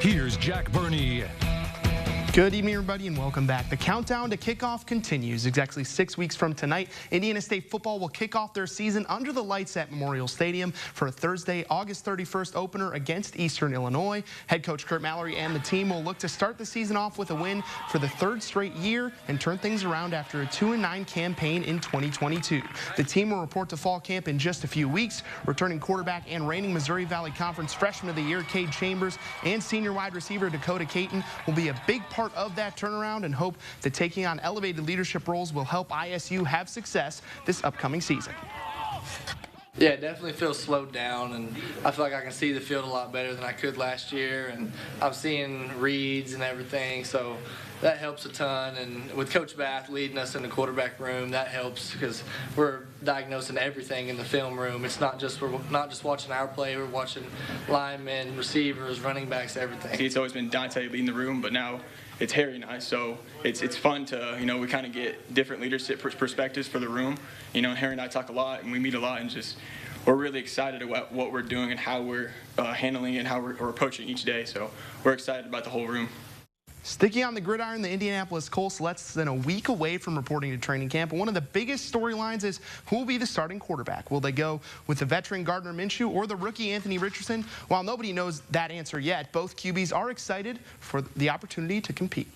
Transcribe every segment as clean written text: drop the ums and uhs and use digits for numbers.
Here's Jack Burney. Good evening, everybody, and welcome back. The countdown to kickoff continues. Exactly 6 weeks from tonight, Indiana State football will kick off their season under the lights at Memorial Stadium for a Thursday, August 31st opener against Eastern Illinois. Head coach Curt Mallory and the team will look to start the season off with a win for the third straight year and turn things around after a 2-9 campaign in 2022. The team will report to fall camp in just a few weeks. Returning quarterback and reigning Missouri Valley Conference Freshman of the Year, Cade Chambers, and senior wide receiver Dakota Caton will be a big part of that turnaround, and hope that taking on elevated leadership roles will help ISU have success this upcoming season. Yeah, it definitely feels slowed down, and I feel like I can see the field a lot better than I could last year, and I'm seeing reads and everything, so that helps a ton. And with Coach Bath leading us in the quarterback room, that helps because we're diagnosing everything in the film room. It's not just, we're not just watching our play, we're watching linemen, receivers, running backs, everything. It's always been Dante leading the room, but now it's Harry and I, so it's fun to, we kind of get different leadership perspectives for the room. Harry and I talk a lot, and we meet a lot, and just we're really excited about what we're doing and how we're handling it and how we're approaching each day. So we're excited about the whole room. Sticking on the gridiron, the Indianapolis Colts less than a week away from reporting to training camp. And one of the biggest storylines is who will be the starting quarterback. Will they go with the veteran Gardner Minshew or the rookie Anthony Richardson? While nobody knows that answer yet, both QBs are excited for the opportunity to compete.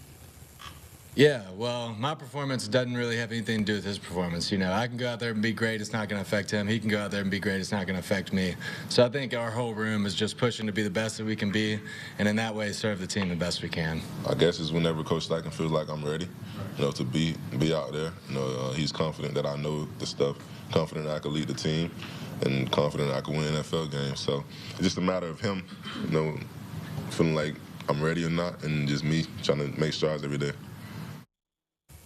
Yeah, well, my performance doesn't really have anything to do with his performance. I can go out there and be great. It's not going to affect him. He can go out there and be great. It's not going to affect me. So I think our whole room is just pushing to be the best that we can be, and in that way serve the team the best we can. I guess it's whenever Coach Steichen feels like I'm ready, to be out there. He's confident that I know the stuff, confident that I can lead the team, and confident that I can win NFL games. So it's just a matter of him, feeling like I'm ready or not, and just me trying to make strides every day.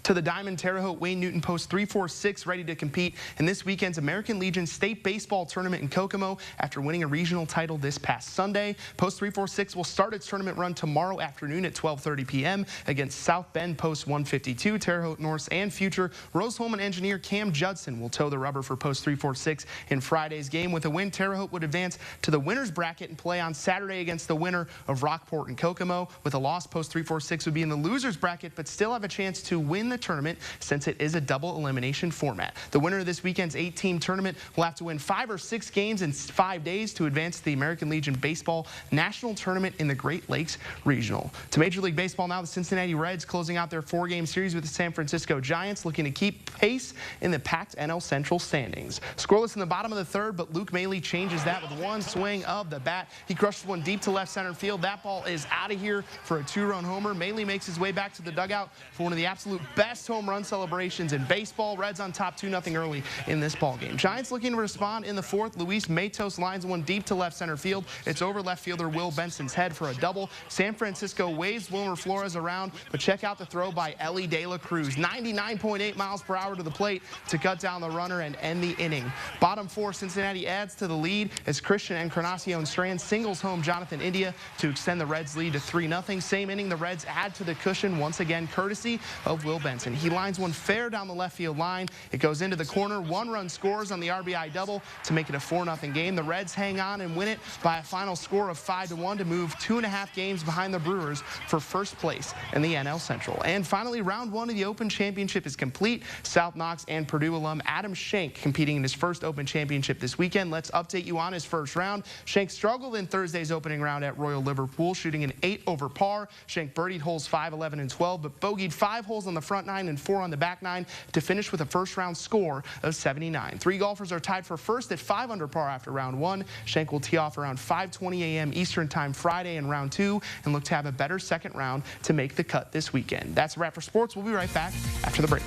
To the Diamond Terre Haute, Wayne Newton posts 3-4-6 ready to compete in this weekend's American Legion State Baseball Tournament in Kokomo after winning a regional title this past Sunday. Post 3-4-6 will start its tournament run tomorrow afternoon at 12:30 p.m. against South Bend Post 152. Terre Haute Norse and future Rose-Hulman engineer Cam Judson will toe the rubber for Post 3-4-6 in Friday's game. With a win, Terre Haute would advance to the winner's bracket and play on Saturday against the winner of Rockport and Kokomo. With a loss, Post 3-4-6 would be in the loser's bracket but still have a chance to win the tournament since it is a double elimination format. The winner of this weekend's 8-team tournament will have to win 5 or 6 games in 5 days to advance to the American Legion Baseball National Tournament in the Great Lakes Regional. To Major League Baseball now, the Cincinnati Reds closing out their 4-game series with the San Francisco Giants, looking to keep pace in the packed NL Central standings. Scoreless in the bottom of the third, but Luke Maile changes that with one swing of the bat. He crushes one deep to left center field. That ball is out of here for a 2-run homer. Maile makes his way back to the dugout for one of the absolute best home run celebrations in baseball. Reds on top 2-0 early in this ballgame. Giants looking to respond in the fourth. Luis Matos lines one deep to left center field. It's over left fielder Will Benson's head for a double. San Francisco waves Wilmer Flores around, but check out the throw by Elly De La Cruz. 99.8 miles per hour to the plate to cut down the runner and end the inning. Bottom 4, Cincinnati adds to the lead as Christian Encarnacion Strand singles home Jonathan India to extend the Reds' lead to 3-0. Same inning, the Reds add to the cushion once again, courtesy of Will Benson. He lines one fair down the left field line. It goes into the corner. 1 run scores on the RBI double to make it a 4-0 game. The Reds hang on and win it by a final score of 5-1 to move 2.5 games behind the Brewers for first place in the NL Central. And finally, round 1 of the Open Championship is complete. South Knox and Purdue alum Adam Schenk competing in his first Open Championship this weekend. Let's update you on his first round. Schenk struggled in Thursday's opening round at Royal Liverpool, shooting an 8 over par. Schenk birdied holes 5, 11, and 12, but bogeyed 5 holes on the front 9 and 4 on the back 9 to finish with a first round score of 79. 3 golfers are tied for first at 5 under par after round 1. Schenk will tee off around 5:20 a.m. Eastern Time Friday in round 2 and look to have a better second round to make the cut this weekend. That's a wrap for sports. We'll be right back after the break.